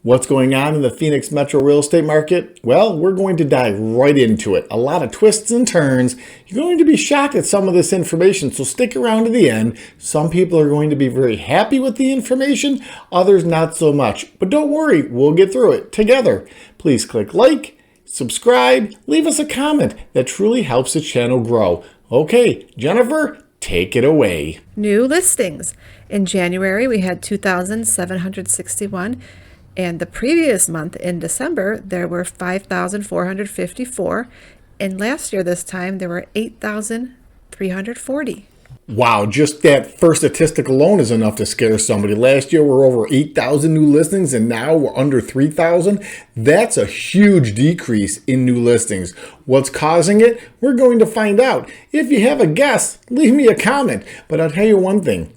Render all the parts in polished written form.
What's going on in the Phoenix metro real estate market? Well, we're going to dive right into it. A lot of twists and turns. You're going to be shocked at some of this information, so stick around to the end. Some people are going to be very happy with the information, others not so much. But don't worry, we'll get through it together. Please click like, subscribe, leave us a comment. That truly helps the channel grow. Okay, Jennifer, take it away. New listings. In January, we had 2,761. And the previous month in December, there were 5,454. And last year, this time, there were 8,340. Wow, just that first statistic alone is enough to scare somebody. Last year, we were over 8,000 new listings, and now we're under 3,000. That's a huge decrease in new listings. What's causing it? We're going to find out. If you have a guess, leave me a comment. But I'll tell you one thing.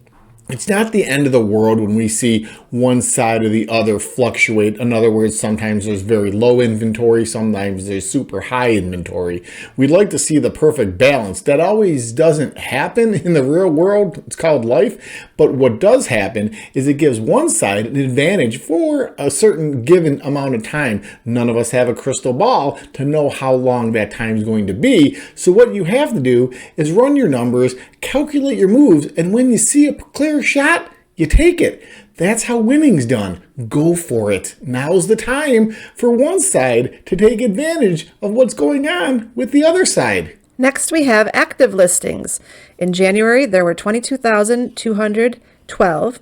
It's not the end of the world when we see one side or the other fluctuate. In other words, sometimes there's very low inventory, sometimes there's super high inventory. We'd like to see the perfect balance. That always doesn't happen in the real world. It's called life. But what does happen is it gives one side an advantage for a certain given amount of time. None of us have a crystal ball to know how long that time is going to be. So what you have to do is run your numbers, calculate your moves, and when you see a clear shot, you take it. That's how winning's done. Go for it. Now's the time for one side to take advantage of what's going on with the other side. Next, we have active listings. In January, there were 22,212.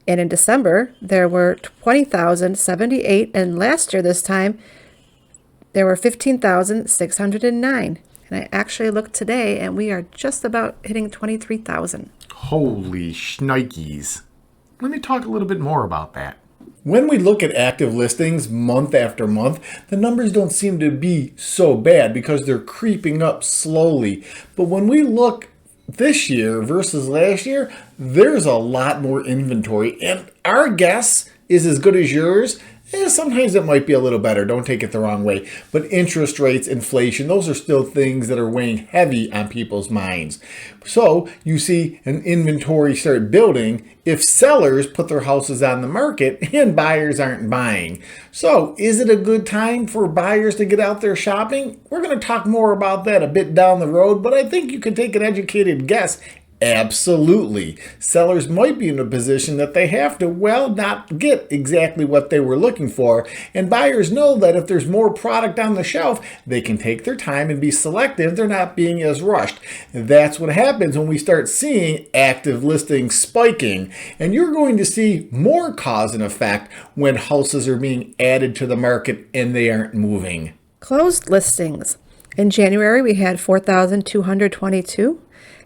And in December, there were 20,078. And last year, this time, there were 15,609. And I actually looked today, and we are just about hitting 23,000. Holy shnikes. Let me talk a little bit more about that. When we look at active listings month after month, the numbers don't seem to be so bad because they're creeping up slowly. But when we look this year versus last year, there's a lot more inventory. And our guess is as good as yours. Sometimes it might be a little better. Don't take it the wrong way. But interest rates, inflation, those are still things that are weighing heavy on people's minds. So you see an inventory start building if sellers put their houses on the market and buyers aren't buying. So is it a good time for buyers to get out there shopping? We're going to talk more about that a bit down the road, but I think you can take an educated guess. Absolutely. Sellers might be in a position that they have to, not get exactly what they were looking for. And buyers know that if there's more product on the shelf, they can take their time and be selective. They're not being as rushed. That's what happens when we start seeing active listings spiking. And you're going to see more cause and effect when houses are being added to the market and they aren't moving. Closed listings. In January, we had 4,222.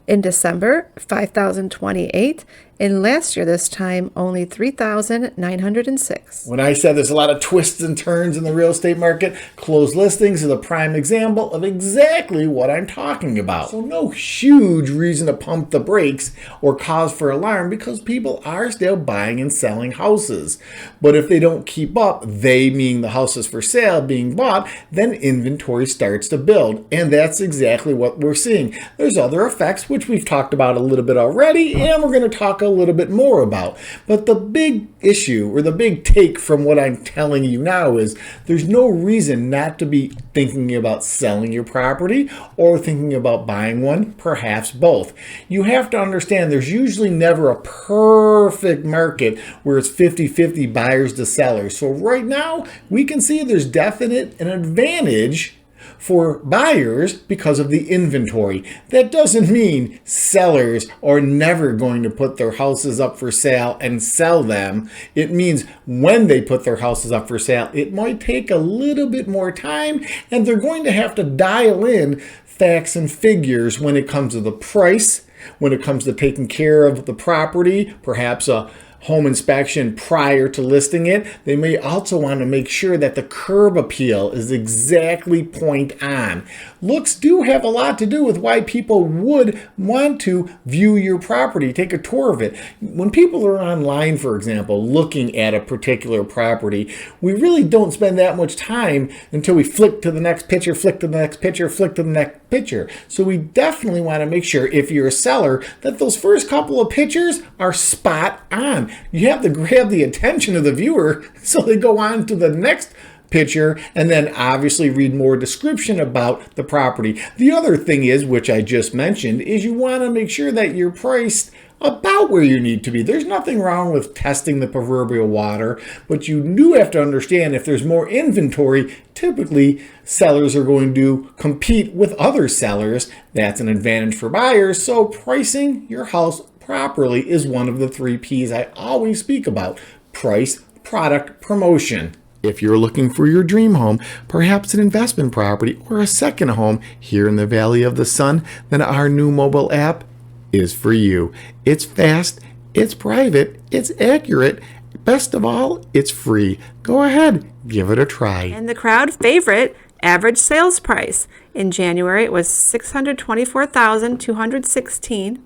In December, 5,028. And last year, this time, only 3,906. When I said there's a lot of twists and turns in the real estate market, closed listings is a prime example of exactly what I'm talking about. So no huge reason to pump the brakes or cause for alarm because people are still buying and selling houses. But if they don't keep up, they meaning the houses for sale being bought, then inventory starts to build. And that's exactly what we're seeing. There's other effects, which we've talked about a little bit already, and we're going to talk a little bit more about. But the big issue or the big take from what I'm telling you now is there's no reason not to be thinking about selling your property or thinking about buying one, perhaps both. You have to understand there's usually never a perfect market where it's 50-50 buyers to sellers. So right now we can see there's definite an advantage for buyers because of the inventory. That doesn't mean sellers are never going to put their houses up for sale and sell them. It means when they put their houses up for sale, it might take a little bit more time and they're going to have to dial in facts and figures when it comes to the price, when it comes to taking care of the property, perhaps a home inspection prior to listing it. They may also want to make sure that the curb appeal is exactly point on. Looks do have a lot to do with why people would want to view your property, take a tour of it. When people are online, for example, looking at a particular property, we really don't spend that much time until we flick to the next picture, flick to the next picture, flick to the next picture. So we definitely want to make sure, if you're a seller, that those first couple of pictures are spot on. on. You have to grab the attention of the viewer so they go on to the next picture and then obviously read more description about the property. The other thing is, which I just mentioned, is you want to make sure that you're priced about where you need to be. There's nothing wrong with testing the proverbial water, but you do have to understand if there's more inventory, typically sellers are going to compete with other sellers. That's an advantage for buyers. So pricing your house properly is one of the 3 P's I always speak about: price, product, promotion. If you're looking for your dream home, perhaps an investment property or a second home here in the Valley of the Sun, then our new mobile app is for you. It's fast, it's private, it's accurate. Best of all, it's free. Go ahead, give it a try. And the crowd favorite average sales price in January, it was $624,216.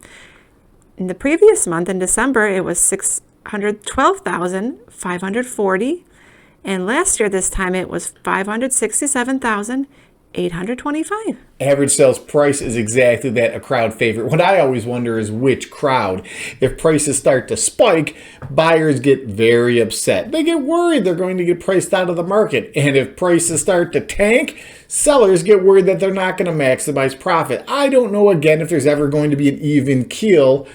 In the previous month, in December, it was $612,540. And last year, this time, it was $567,825. Average sales price is exactly that, a crowd favorite. What I always wonder is which crowd. If prices start to spike, buyers get very upset. They get worried they're going to get priced out of the market. And if prices start to tank, sellers get worried that they're not going to maximize profit. I don't know, again, if there's ever going to be an even keel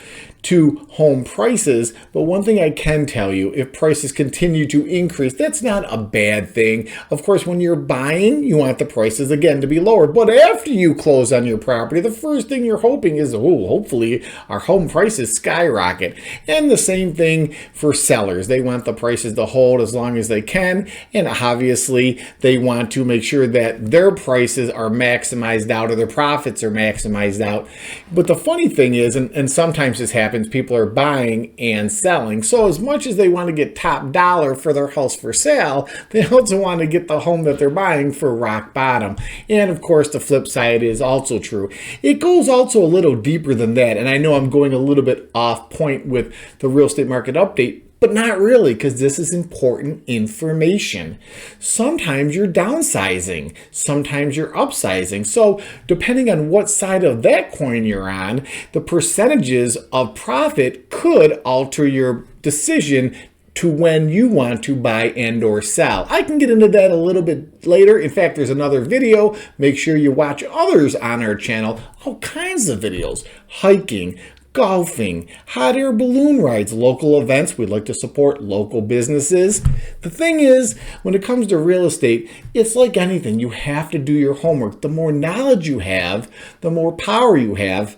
to home prices, but one thing I can tell you, if prices continue to increase, that's not a bad thing. Of course, when you're buying, you want the prices again to be lower, but after you close on your property, the first thing you're hoping is, hopefully our home prices skyrocket. And the same thing for sellers. They want the prices to hold as long as they can, and obviously they want to make sure that their prices are maximized out or their profits are maximized out. But the funny thing is, and sometimes this happens, people are buying and selling. So as much as they want to get top dollar for their house for sale, they also want to get the home that they're buying for rock bottom. And of course, the flip side is also true. It goes also a little deeper than that. And I know I'm going a little bit off point with the real estate market update, but not really, because this is important information. Sometimes you're downsizing, sometimes you're upsizing. So depending on what side of that coin you're on, the percentages of profit could alter your decision to when you want to buy and or sell. I can get into that a little bit later. In fact, there's another video. Make sure you watch others on our channel. All kinds of videos. Hiking, golfing, hot air balloon rides, local events. We'd like to support local businesses. The thing is, when it comes to real estate, it's like anything. You have to do your homework. The more knowledge you have, the more power you have.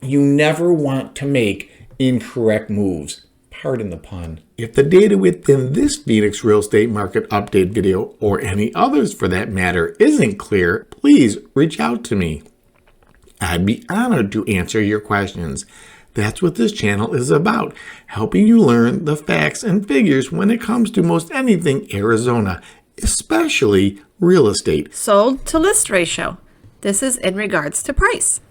You never want to make incorrect moves. Pardon the pun. If the data within this Phoenix real estate market update video, or any others for that matter, isn't clear, please reach out to me. I'd be honored to answer your questions. That's what this channel is about, helping you learn the facts and figures when it comes to most anything Arizona, especially real estate. Sold to list ratio. This is in regards to price.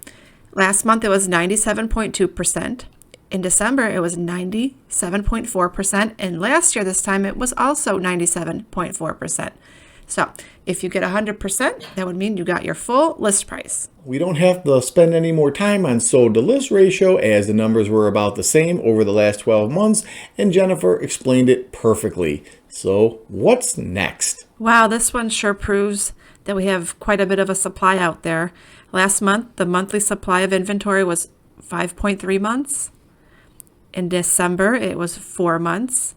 Last month it was 97.2%. In December it was 97.4%. And last year this time it was also 97.4%. So if you get 100%, that would mean you got your full list price. We don't have to spend any more time on sold to list ratio, as the numbers were about the same over the last 12 months, and Jennifer explained it perfectly. So what's next? Wow, this one sure proves that we have quite a bit of a supply out there. Last month, the monthly supply of inventory was 5.3 months. In December, it was 4 months.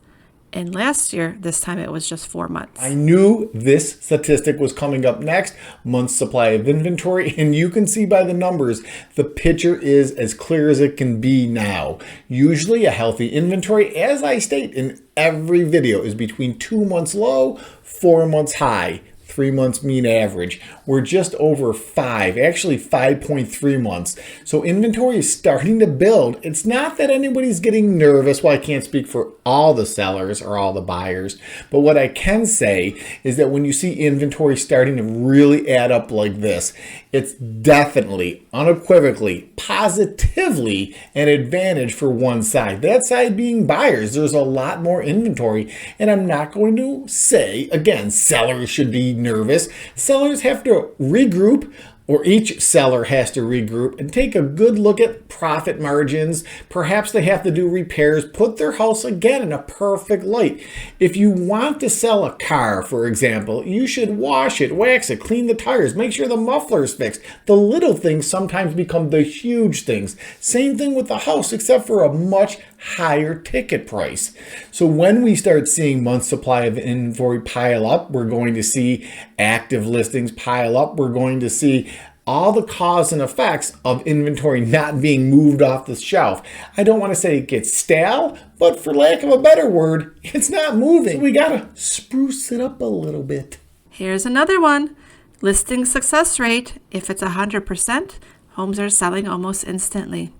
And last year, this time it was just 4 months. I knew this statistic was coming up next, month's supply of inventory, and you can see by the numbers, the picture is as clear as it can be now. Usually a healthy inventory, as I state in every video, is between 2 months low, 4 months high. 3 months mean average. We're just over 5, actually 5.3 months. So inventory is starting to build. It's not that anybody's getting nervous. Well, I can't speak for all the sellers or all the buyers, but what I can say is that when you see inventory starting to really add up like this, it's definitely, unequivocally, positively an advantage for one side. That side being buyers. There's a lot more inventory, and I'm not going to say, again, sellers should be nervous. Sellers have to regroup, or each seller has to regroup and take a good look at profit margins. Perhaps they have to do repairs, put their house again in a perfect light. If you want to sell a car, for example, you should wash it, wax it, clean the tires, make sure the muffler is fixed. The little things sometimes become the huge things. Same thing with the house, except for a much higher ticket price. So when we start seeing month supply of inventory pile up, we're going to see active listings pile up. We're going to see all the cause and effects of inventory not being moved off the shelf. I don't want to say it gets stale, but for lack of a better word, it's not moving. So we gotta spruce it up a little bit. Here's another one. Listing success rate. If it's 100%, homes are selling almost instantly.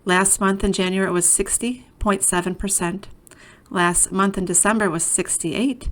Last month in January, it was 60.7%. Last month in December was 68%.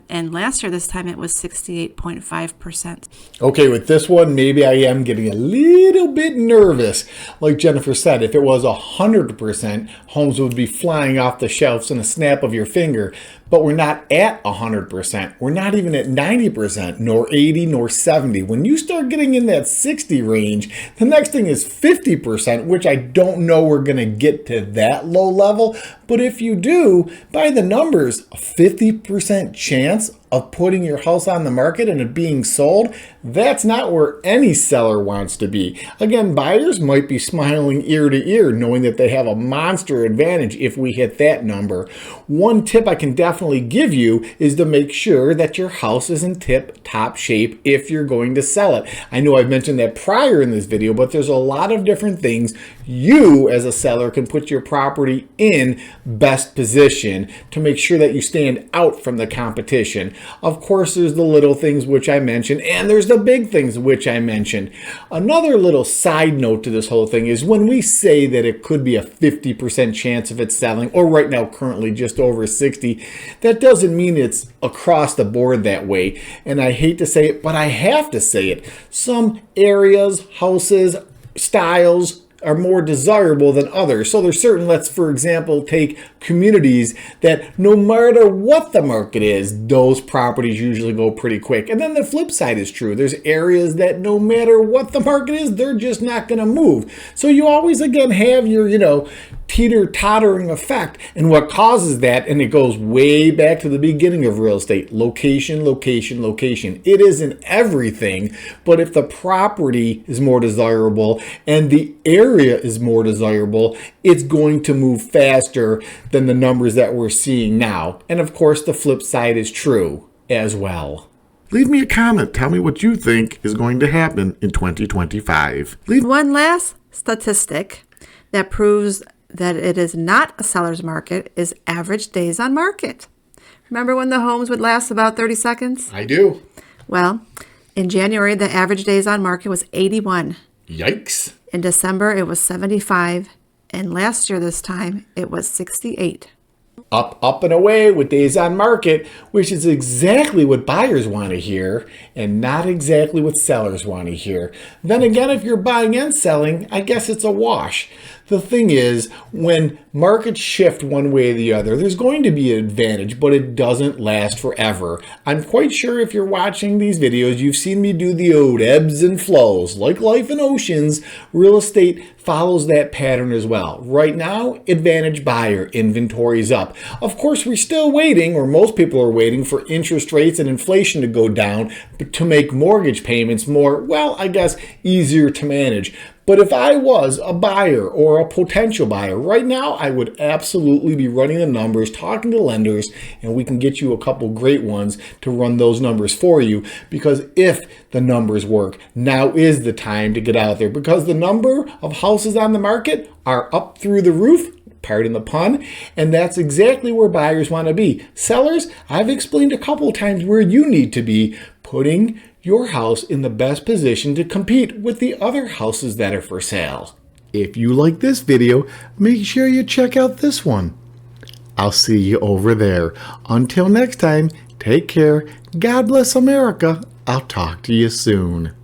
And last year, this time, it was 68.5%. Okay, with this one, maybe I am getting a little bit nervous. Like Jennifer said, if it was 100%, homes would be flying off the shelves in a snap of your finger. But we're not at 100%. We're not even at 90%, nor 80, nor 70. When you start getting in that 60 range, the next thing is 50%, which I don't know we're going to get to that low level. But if you do, by the numbers, a 50% chance of putting your house on the market and it being sold, that's not where any seller wants to be. Again, buyers might be smiling ear to ear, knowing that they have a monster advantage if we hit that number. One tip I can definitely give you is to make sure that your house is in tip-top shape if you're going to sell it. I know I've mentioned that prior in this video, but there's a lot of different things you as a seller can put your property in best position to make sure that you stand out from the competition. Of course, there's the little things which I mentioned, and there's the big things which I mentioned. Another little side note to this whole thing is when we say that it could be a 50% chance of it selling, or right now currently just over 60, that doesn't mean it's across the board that way. And I hate to say it, but I have to say it. Some areas, houses, styles are more desirable than others. So there's certain, let's for example take communities that no matter what the market is, those properties usually go pretty quick. And then the flip side is true. There's areas that no matter what the market is, they're just not going to move. So you always again have your, teeter-tottering effect. And what causes that, and it goes way back to the beginning of real estate, location, location, location. It isn't everything, but if the property is more desirable and the area is more desirable, it's going to move faster than the numbers that we're seeing now. And of course, the flip side is true as well. Leave me a comment. Tell me what you think is going to happen in 2025. One last statistic that proves that it is not a seller's market is average days on market. Remember when the homes would last about 30 seconds? I do. Well, in January, the average days on market was 81. Yikes. In December, it was 75. And last year, this time, it was 68. Up and away with days on market, which is exactly what buyers want to hear and not exactly what sellers want to hear. Then again, if you're buying and selling, I guess it's a wash. The thing is, when markets shift one way or the other, there's going to be an advantage, but it doesn't last forever. I'm quite sure if you're watching these videos, you've seen me do the old ebbs and flows. Like life in oceans, real estate follows that pattern as well. Right now, advantage buyer, inventory's up. Of course, we're still waiting, or most people are waiting, for interest rates and inflation to go down to make mortgage payments more, well, I guess, easier to manage. But if I was a buyer or a potential buyer right now, I would absolutely be running the numbers, talking to lenders, and we can get you a couple great ones to run those numbers for you. Because if the numbers work, now is the time to get out there, because the number of houses on the market are up through the roof. Pardon the pun, and that's exactly where buyers want to be. Sellers, I've explained a couple times where you need to be, putting your house in the best position to compete with the other houses that are for sale. If you like this video, make sure you check out this one. I'll see you over there. Until next time, take care. God bless America. I'll talk to you soon.